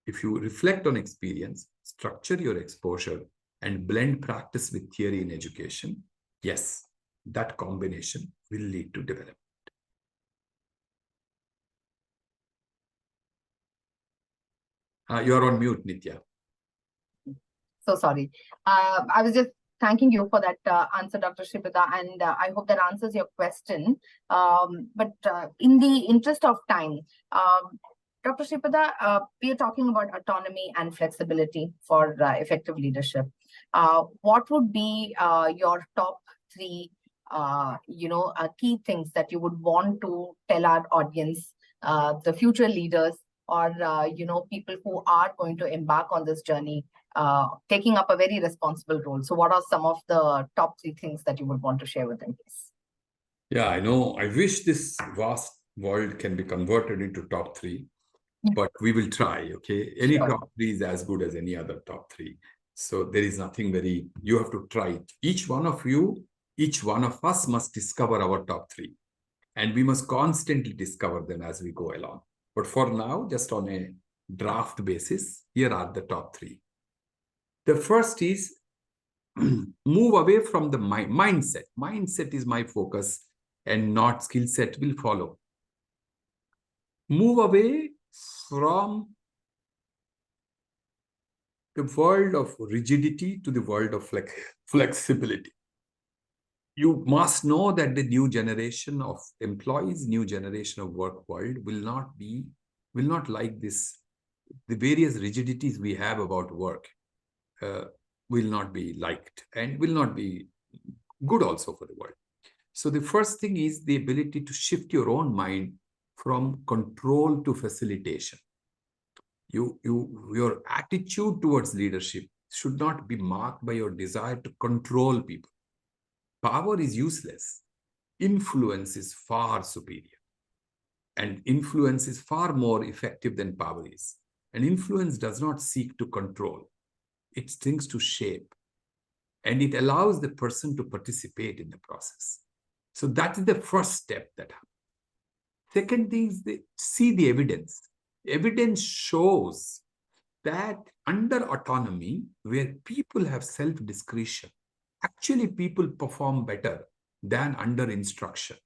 if you reflect on experience, structure your exposure, and blend practice with theory in education, yes, that combination will lead to development. You're on mute, Nitya. So sorry. I was just thanking you for that answer, Dr. Sripada, and I hope that answers your question. But in the interest of time, Dr. Sripada, we are talking about autonomy and flexibility for effective leadership. What would be your top 3, key things that you would want to tell our audience, the future leaders, or people who are going to embark on this journey, taking up a very responsible role? So what are some of the top 3 things that you would want to share with them, please? Yeah, I know. I wish this vast world can be converted into top 3, but we will try, okay? Any top 3 is as good as any other top 3. So there is nothing you have to try it. Each one of you, each one of us must discover our top 3. And we must constantly discover them as we go along. But for now, just on a draft basis, here are the top 3. The first is move away from the mindset. Mindset is my focus, and not skill set will follow. Move away from the world of rigidity to the world of flexibility. You must know that the new generation of employees, new generation of work world will not like this. The various rigidities we have about work will not be liked and will not be good also for the world. So the first thing is the ability to shift your own mind from control to facilitation. Your attitude towards leadership should not be marked by your desire to control people. Power is useless. Influence is far superior. And influence is far more effective than power is. And influence does not seek to control. It thinks to shape. And it allows the person to participate in the process. So that is the first step that happens. Second thing is see the evidence. Evidence shows that under autonomy, where people have self-discretion, actually people perform better than under instruction.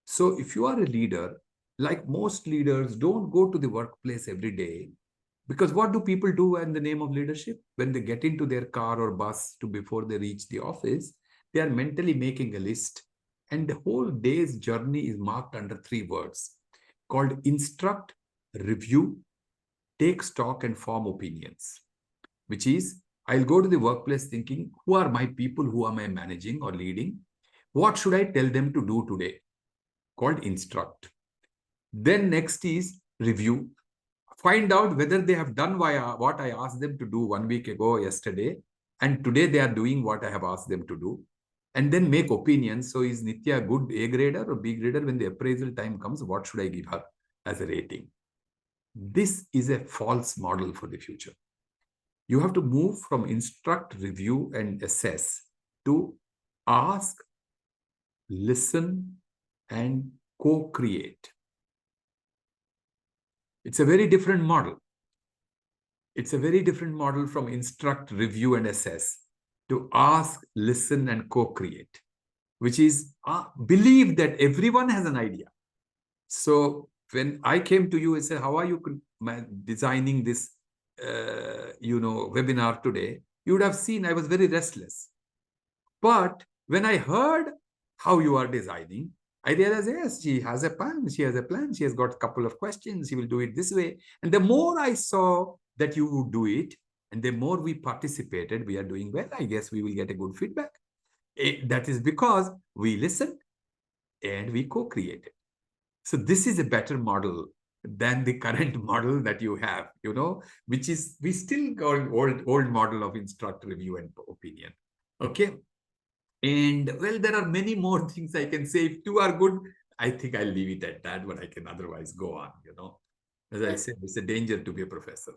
So if you are a leader, like most leaders, don't go to the workplace every day, because what do people do in the name of leadership? When they get into their car or bus before they reach the office, they are mentally making a list. And the whole day's journey is marked under 3 words called instruct, review, take stock, and form opinions, which is I'll go to the workplace thinking, who are my people, who am I managing or leading? What should I tell them to do today? Called instruct. Then next is review. Find out whether they have done what I asked them to do 1 week ago or yesterday, And today they are doing what I have asked them to do. And then make opinions. So is Nitya a good A grader or B grader? When the appraisal time comes, what should I give her as a rating? This is a false model for the future. You have to move from instruct, review, and assess to ask, listen, and co-create. It's a very different model. It's a very different model from instruct, review, and assess to ask, listen, and co-create, which is believe that everyone has an idea. So when I came to you and said, how are you designing this webinar today, you would have seen I was very restless. But when I heard how you are designing, I realized, yes, she has a plan. She has a plan. She has got a couple of questions. She will do it this way. And the more I saw that you would do it, and the more we participated, we are doing well. I guess we will get a good feedback. That is because we listened and we co-created. So this is a better model than the current model that you have, which is, we still going old model of instruct, review, and opinion. Okay. And well, there are many more things I can say. If two are good, I think I'll leave it at that, but I can otherwise go on, As I said, it's a danger to be a professor.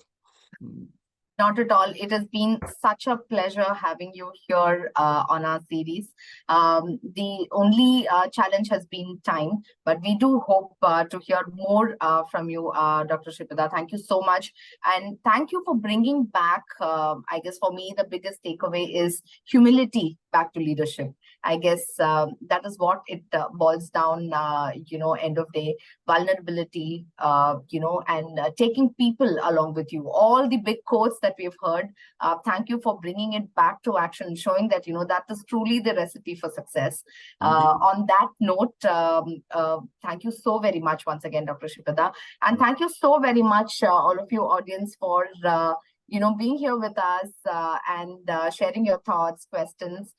Not at all. It has been such a pleasure having you here on our series. The only challenge has been time, but we do hope to hear more from you, Dr. Sripada. Thank you so much. And thank you for bringing back, I guess for me, the biggest takeaway is humility back to leadership. I guess that is what it boils down, end of day, vulnerability, and taking people along with you. All the big quotes that we've heard, thank you for bringing it back to action, showing that, that is truly the recipe for success. On that note, thank you so very much once again, Dr. Sripada. And thank you so very much, all of you audience, for being here with us and sharing your thoughts, questions.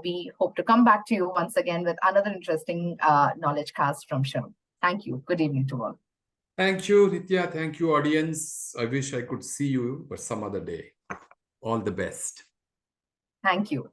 We hope to come back to you once again with another interesting knowledge cast from Shem. Thank you. Good evening to all. Thank you, Nitya. Thank you, audience. I wish I could see you, but some other day. All the best. Thank you.